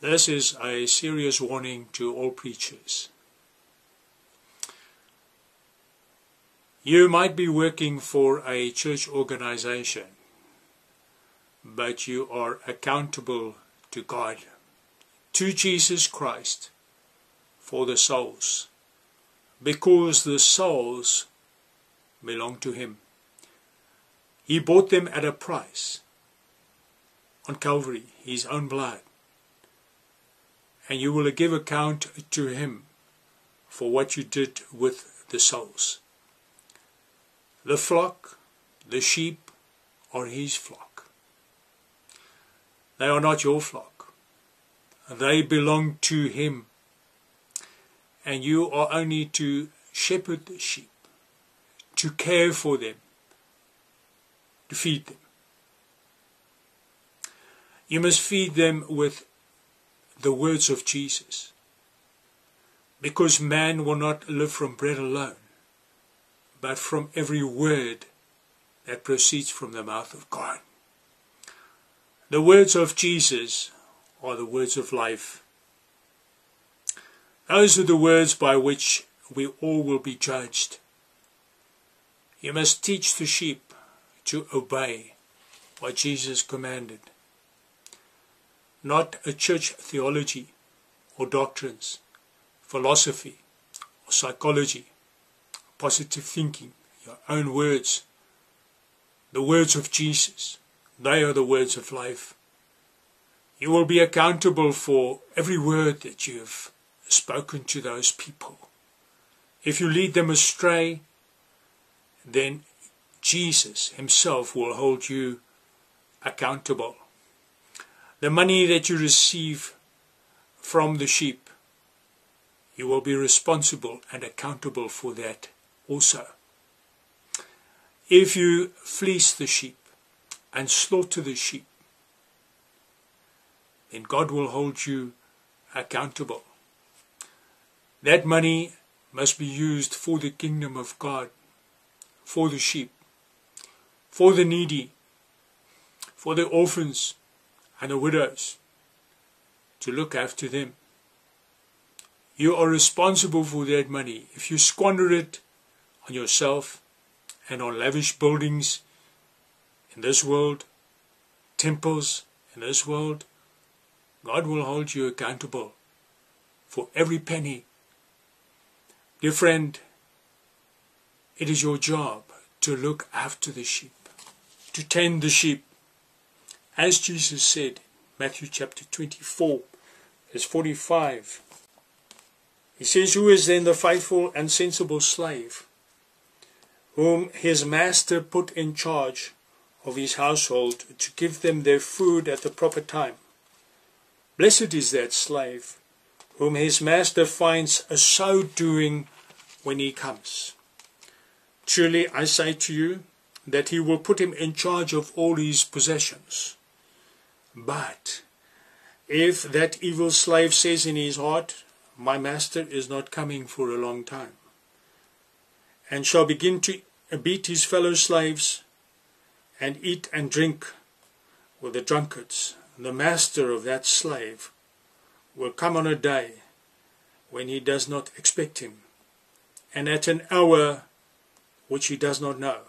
This is a serious warning to all preachers. You might be working for a church organization, but you are accountable to God, to Jesus Christ, for the souls, because the souls belong to Him. He bought them at a price on Calvary, His own blood. And you will give account to Him for what you did with the souls. The flock, the sheep, are His flock. They are not your flock. They belong to Him. And you are only to shepherd the sheep, to care for them, to feed them. You must feed them with the words of Jesus, because man will not live from bread alone, but from every word that proceeds from the mouth of God. The words of Jesus are the words of life. Those are the words by which we all will be judged. You must teach the sheep to obey what Jesus commanded. Not a church theology or doctrines, philosophy or psychology, positive thinking, your own words, the words of Jesus. They are the words of life. You will be accountable for every word that you have spoken to those people. If you lead them astray, then Jesus Himself will hold you accountable. The money that you receive from the sheep, you will be responsible and accountable for that also. If you fleece the sheep and slaughter the sheep, then God will hold you accountable. That money must be used for the kingdom of God, for the sheep, for the needy, for the orphans and the widows, to look after them. You are responsible for that money. If you squander it on yourself and on lavish buildings in this world, temples in this world, God will hold you accountable for every penny. Dear friend, it is your job to look after the sheep, to tend the sheep. As Jesus said, Matthew chapter 24, verse 45, He says, "Who is then the faithful and sensible slave, whom his master put in charge of his household to give them their food at the proper time? Blessed is that slave, whom his master finds so doing when he comes. Truly I say to you, that he will put him in charge of all his possessions. But if that evil slave says in his heart, my master is not coming for a long time, and shall begin to beat his fellow slaves, and eat and drink with the drunkards, the master of that slave will come on a day when he does not expect him, and at an hour which he does not know,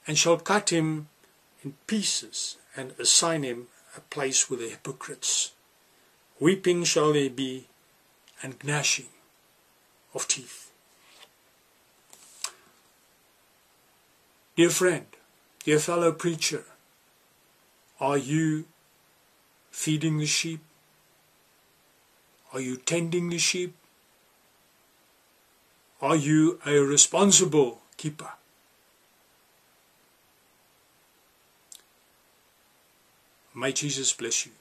and shall cut him in pieces, and assign him a place with the hypocrites. Weeping shall there be, and gnashing of teeth." Dear friend, dear fellow preacher, are you feeding the sheep? Are you tending the sheep? Are you a responsible keeper? May Jesus bless you.